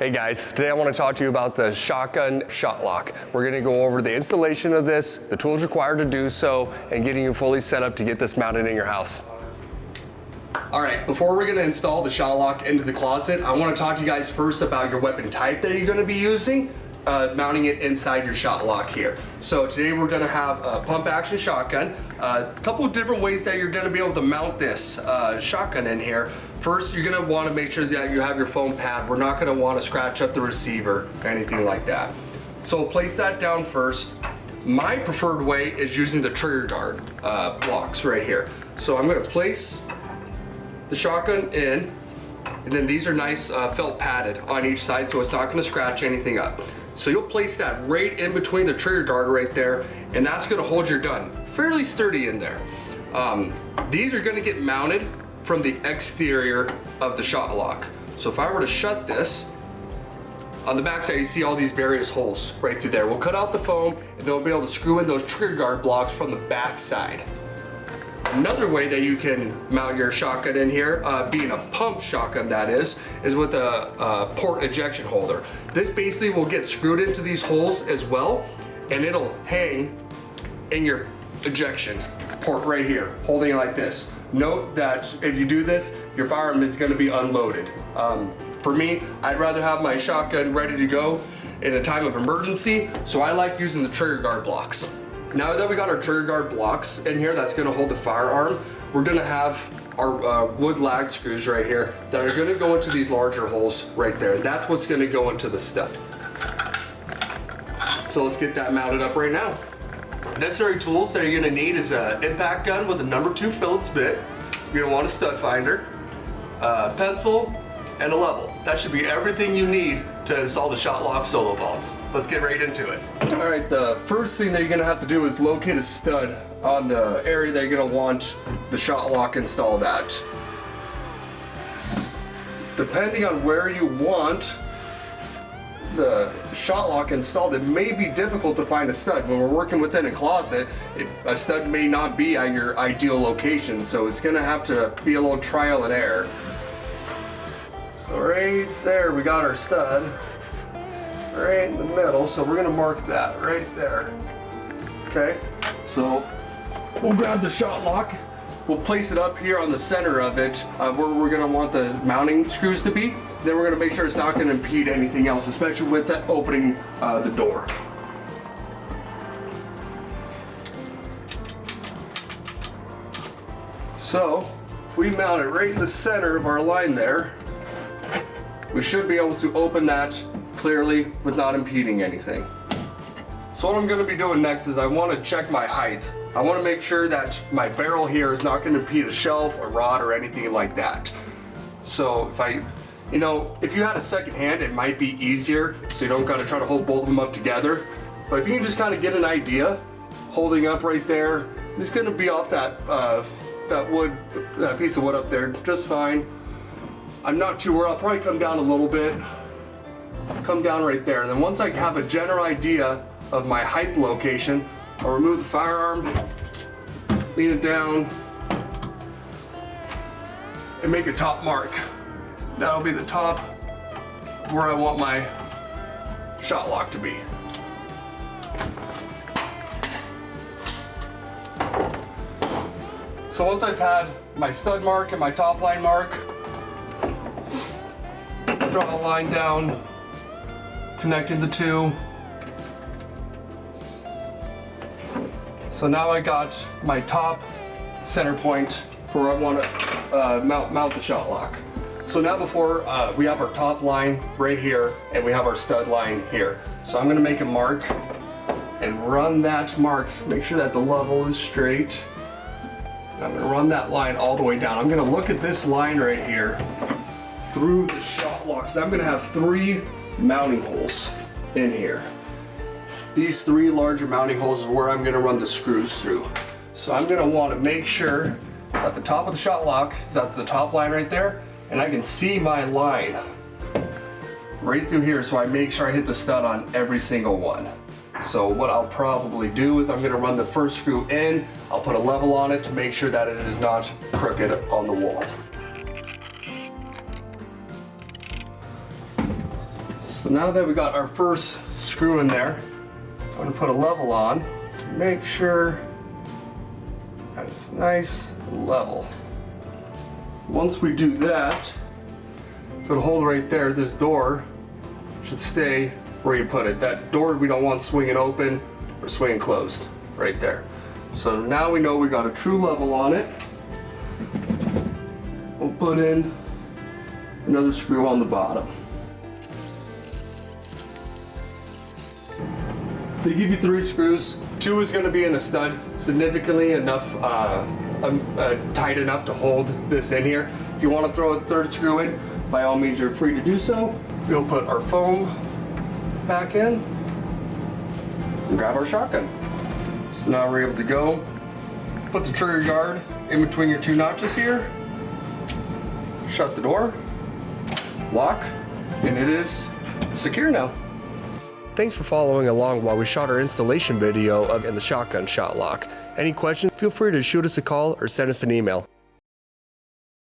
Hey guys, today I want to talk to you about the shotgun ShotLock. We're going to go over the installation of this, the tools required to do so, and getting you fully set up to get this mounted in your house. All right, before we're going to install the ShotLock into the closet, I want to talk to you guys first about your weapon type that you're going to be using, mounting it inside your ShotLock here. So today we're going to have a pump action shotgun. A couple of different ways that you're going to be able to mount this shotgun in here. First, you're gonna wanna make sure that you have your foam pad. We're not gonna wanna scratch up the receiver or anything like that. So place that down first. My preferred way is using the trigger guard blocks right here. So I'm gonna place the shotgun in, and then these are nice felt padded on each side so it's not gonna scratch anything up. So you'll place that right in between the trigger guard right there, and that's gonna hold your gun fairly sturdy in there. These are gonna get mounted from the exterior of the ShotLock. So if I were to shut this, on the back side you see all these various holes right through there. We'll cut out the foam and then we'll be able to screw in those trigger guard blocks from the back side. Another way that you can mount your shotgun in here, being a pump shotgun that is with a port ejection holder. This basically will get screwed into these holes as well, and it'll hang in your ejection port right here, holding it like this. Note that if you do this, your firearm is going to be unloaded. For me, I'd rather have my shotgun ready to go in a time of emergency, so I like using the trigger guard blocks. Now that we got our trigger guard blocks in here that's going to hold the firearm, we're going to have our wood lag screws right here that are going to go into these larger holes right there. That's what's going to go into the stud. So let's get that mounted up right now. Necessary tools that you're going to need is an impact gun with a number 2 Phillips bit. You're going to want a stud finder, a pencil, and a level. That should be everything you need to install the ShotLock solo vault. Let's get right into it. All right, the first thing that you're going to have to do is locate a stud on the area that you're going to want the ShotLock installed at. Depending on where you want the ShotLock installed, it may be difficult to find a stud. When we're working within a closet, a stud may not be at your ideal location, so it's gonna have to be a little trial and error. So right there we got our stud, right in the middle, so we're gonna mark that right there. Okay, so we'll grab the ShotLock, we'll place it up here on the center of it, where we're gonna want the mounting screws to be. Then we're gonna make sure it's not gonna impede anything else, especially with that opening the door. So, if we mount it right in the center of our line there, we should be able to open that clearly with not impeding anything. So what I'm gonna be doing next is I wanna check my height. I wanna make sure that my barrel here is not gonna impede a shelf, a rod, or anything like that. So if you had a second hand, it might be easier, so you don't gotta try to hold both of them up together. But if you can just kind of get an idea, holding up right there, it's gonna be off that piece of wood up there just fine. I'm not too worried. I'll probably come down a little bit, come down right there. And then once I have a general idea of my height location, I'll remove the firearm, lean it down, and make a top mark. That'll be the top where I want my ShotLock to be. So once I've had my stud mark and my top line mark, I'll draw a line down, connecting the two. So now I got my top center point for where I want to mount the ShotLock. So now before we have our top line right here and we have our stud line here. So I'm gonna make a mark and run that mark, make sure that the level is straight. And I'm gonna run that line all the way down. I'm gonna look at this line right here through the ShotLock. So I'm gonna have 3 mounting holes in here. These 3 larger mounting holes is where I'm gonna run the screws through. So I'm gonna wanna make sure that the top of the ShotLock is at the top line right there, and I can see my line right through here, so I make sure I hit the stud on every single one. So what I'll probably do is I'm gonna run the first screw in, I'll put a level on it to make sure that it is not crooked on the wall. So now that we got our first screw in there, I'm going to put a level on to make sure that it's nice and level. Once we do that, if it'll hold right there, this door should stay where you put it. That door we don't want swinging open or swinging closed, right there. So now we know we got a true level on it. We'll put in another screw on the bottom. They give you 3 screws. 2 is going to be in a stud, significantly enough, tight enough to hold this in here. If you want to throw a 3rd screw in, by all means you're free to do so. We'll put our foam back in and grab our shotgun. So now we're able to go. Put the trigger guard in between your 2 notches here. Shut the door, lock, and it is secure now. Thanks for following along while we shot our installation video of the shotgun ShotLock. Any questions, feel free to shoot us a call or send us an email.